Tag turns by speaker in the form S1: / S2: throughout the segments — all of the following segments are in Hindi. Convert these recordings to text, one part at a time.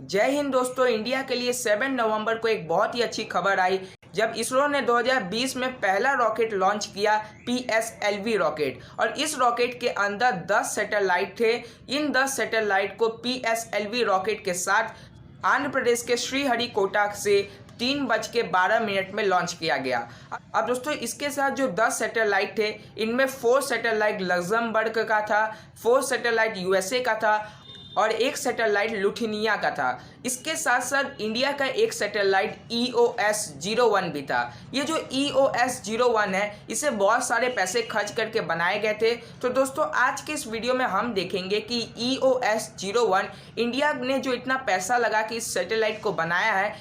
S1: जय हिंद दोस्तों। इंडिया के लिए 7 नवंबर को एक बहुत ही अच्छी खबर आई जब इसरो ने 2020 में पहला रॉकेट लॉन्च किया, PSLV रॉकेट। और इस रॉकेट के अंदर 10 सैटेलाइट थे। इन 10 सैटेलाइट को PSLV रॉकेट के साथ आंध्र प्रदेश के श्रीहरिकोटा से 3:12 में लॉन्च किया गया। अब दोस्तों इसके साथ जो 10 सैटेलाइट थे, इनमें 4 सैटेलाइट लग्जमबर्ग का था, 4 सैटेलाइट USA का था और 1 सैटेलाइट लुथिनिया का था। इसके साथ साथ इंडिया का एक सैटेलाइट EOS-01 भी था। ये जो EOS-01 है, इसे बहुत सारे पैसे खर्च करके बनाए गए थे। तो दोस्तों आज के इस वीडियो में हम देखेंगे कि EOS-01 इंडिया ने जो इतना पैसा लगा कि इस सैटेलाइट को बनाया है,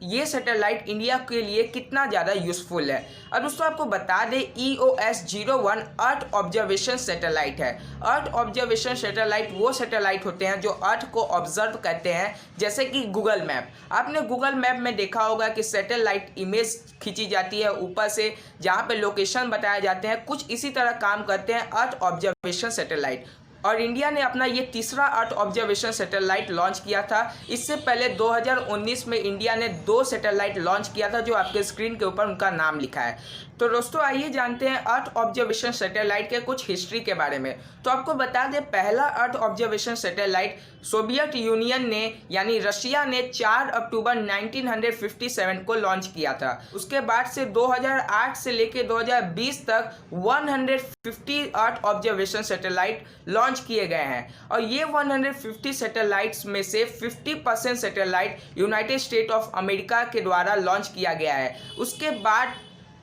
S1: ये सैटेलाइट इंडिया के लिए कितना ज़्यादा यूज़फुल है। अब दोस्तों आपको बता दें, EOS-01 अर्थ ऑब्जर्वेशन सैटेलाइट है। अर्थ ऑब्जर्वेशन सैटेलाइट वो सैटेलाइट होते हैं जो अर्थ को ऑब्जर्व करते हैं, जैसे कि गूगल मैप। आपने गूगल मैप में देखा होगा कि सैटेलाइट इमेज खींची जाती है ऊपर से, जहाँ पे लोकेशन बताए जाते हैं। कुछ इसी तरह काम करते हैं अर्थ ऑब्जर्वेशन सैटेलाइट। और इंडिया ने अपना ये तीसरा अर्थ ऑब्जर्वेशन सैटेलाइट लॉन्च किया था। इससे पहले 2019 में इंडिया ने 2 सैटेलाइट लॉन्च किया था, जो आपके स्क्रीन के ऊपर उनका नाम लिखा है। तो दोस्तों आइए जानते हैं अर्थ ऑब्जर्वेशन सैटेलाइट के कुछ हिस्ट्री के बारे में। तो आपको बता दें, पहला earth observation satellite Soviet union ने यानी रशिया ने 4 अक्टूबर 1957 को लॉन्च किया था। उसके बाद से 2008 से लेकर 2020 तक 150 अर्थ ऑब्जर्वेशन सैटेलाइट लॉन्च किए गए हैं। और ये 150 सैटेलाइट्स में से 50% satellite United state of America के द्वारा लॉन्च किया गया है। उसके बाद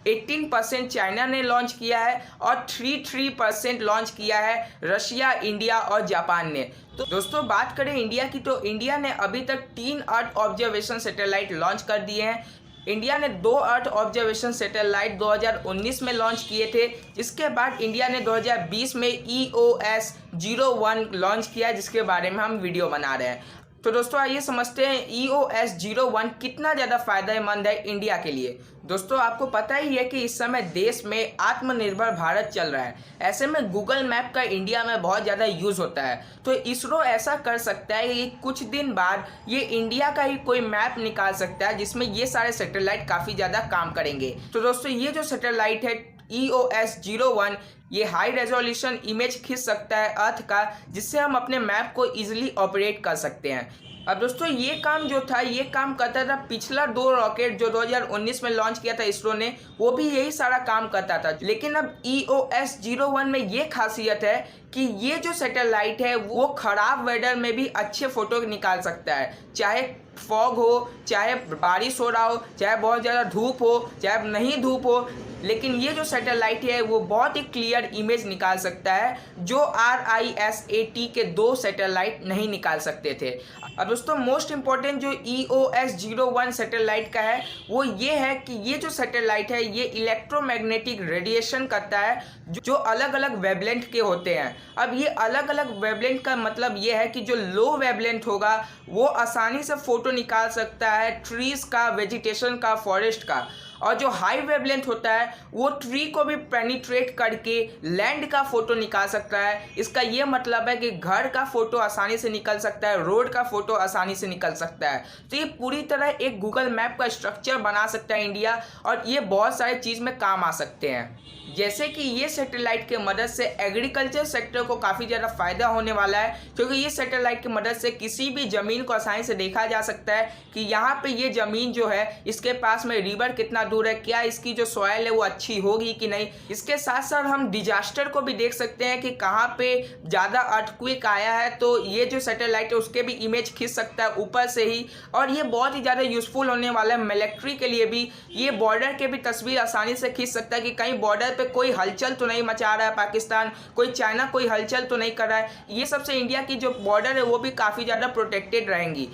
S1: 18% चाइना ने लॉन्च किया है और 3% लॉन्च किया है रशिया, इंडिया और जापान ने। तो दोस्तों बात करें इंडिया की, तो इंडिया ने अभी तक 3 अर्थ ऑब्जर्वेशन सैटेलाइट लॉन्च कर दिए हैं। इंडिया ने 2 अर्थ ऑब्जर्वेशन सैटेलाइट 2019 में लॉन्च किए थे। इसके बाद इंडिया ने 2020 में EOS-01 लॉन्च किया, जिसके बारे में हम वीडियो बना रहे हैं। तो दोस्तों आइए समझते हैं EOS-01 कितना ज़्यादा फायदेमंद है इंडिया के लिए। दोस्तों आपको पता ही है कि इस समय देश में आत्मनिर्भर भारत चल रहा है। ऐसे में गूगल मैप का इंडिया में बहुत ज़्यादा यूज़ होता है। तो इसरो ऐसा कर सकता है कि कुछ दिन बाद ये इंडिया का ही कोई मैप निकाल सकता है, जिसमें ये सारे सैटेलाइट काफ़ी ज़्यादा काम करेंगे। तो दोस्तों ये जो सैटेलाइट है EOS-01, ये हाई रेजोल्यूशन इमेज खींच सकता है अर्थ का, जिससे हम अपने मैप को इजीली ऑपरेट कर सकते हैं। अब दोस्तों ये काम जो था, ये काम करता था पिछला 2 रॉकेट जो 2019 में लॉन्च किया था इसरो ने, वो भी यही सारा काम करता था। लेकिन अब EOS-01 में ये खासियत है कि ये जो सैटेलाइट है वो ख़राब वेदर में भी अच्छे फ़ोटो निकाल सकता है। चाहे फॉग हो, चाहे बारिश हो रहा हो, चाहे बहुत ज़्यादा धूप हो, चाहे नहीं धूप हो, लेकिन ये जो सैटेलाइट है वो बहुत ही क्लियर इमेज निकाल सकता है, जो RISAT के 2 सैटेलाइट नहीं निकाल सकते थे। अब दोस्तों मोस्ट इम्पॉर्टेंट जो EOS-01 सैटेलाइट का है वो ये है कि ये जो सैटेलाइट है ये इलेक्ट्रोमैग्नेटिक रेडिएशन करता है, जो अलग अलग वेवलेंथ के होते हैं। अब ये अलग अलग वेवलेंथ का मतलब ये है कि जो लो वेवलेंथ होगा वो आसानी से फ़ोटो निकाल सकता है ट्रीज़ का, वेजिटेशन का, फॉरेस्ट का। और जो हाई वेवलेंथ होता है वो ट्री को भी पेनिट्रेट करके लैंड का फ़ोटो निकाल सकता है। इसका ये मतलब है कि घर का फ़ोटो आसानी से निकल सकता है, रोड का फ़ोटो आसानी से निकल सकता है। तो ये पूरी तरह एक गूगल मैप का स्ट्रक्चर बना सकता है इंडिया, और ये बहुत सारे चीज़ में काम आ सकते हैं। जैसे कि ये सैटेलाइट के मदद से एग्रीकल्चर सेक्टर को काफ़ी ज़्यादा फ़ायदा होने वाला है, क्योंकि ये सैटेलाइट की मदद से किसी भी ज़मीन को आसानी से देखा जा सकता है कि यहाँ पे ये ज़मीन जो है, इसके पास में रिवर कितना दूर है, क्या इसकी जो सॉइल है वो अच्छी होगी कि नहीं। इसके साथ साथ हम डिजास्टर को भी देख सकते हैं कि कहाँ पे ज़्यादा अर्थक्वेक आया है, तो ये जो सैटेलाइट है उसके भी इमेज खींच सकता है ऊपर से ही। और ये बहुत ही ज़्यादा यूज़फुल होने वाला है मिलिट्री के लिए भी। ये बॉर्डर के भी तस्वीर आसानी से खींच सकता है कि कहीं बॉर्डर पे कोई हलचल तो नहीं मचा रहा है पाकिस्तान, कोई चाइना कोई हलचल तो नहीं कर रहा है। ये सबसे इंडिया की जो बॉर्डर है वो भी काफ़ी ज़्यादा प्रोटेक्टेड रहेंगी।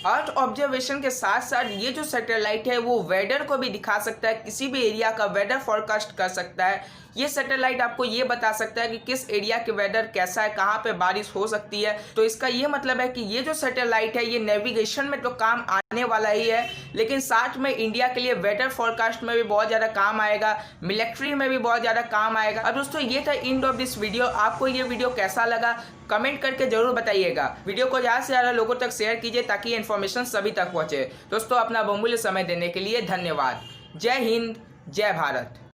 S1: अर्थ ऑब्जर्वेशन के साथ साथ ये जो सैटेलाइट है वो वेदर को भी दिखा सकता है, किसी भी एरिया का वेदर फोरकास्ट कर सकता है। ये सैटेलाइट आपको ये बता सकता है कि किस एरिया के वेदर कैसा है, कहाँ पे बारिश हो सकती है। तो इसका ये मतलब है कि ये जो सैटेलाइट है ये नेविगेशन में तो काम आने वाला ही है, लेकिन साथ में इंडिया के लिए वेदर फोरकास्ट में भी बहुत ज़्यादा काम आएगा, मिलिट्री में भी बहुत ज़्यादा काम आएगा। अब दोस्तों ये था एंड ऑफ दिस वीडियो। आपको ये वीडियो कैसा लगा कमेंट करके जरूर बताइएगा। वीडियो को ज़्यादा से ज़्यादा लोगों तक शेयर कीजिए ताकि इन्फॉर्मेशन सभी तक पहुँचे। दोस्तों अपना बहुमूल्य समय देने के लिए धन्यवाद। जय हिंद, जय भारत।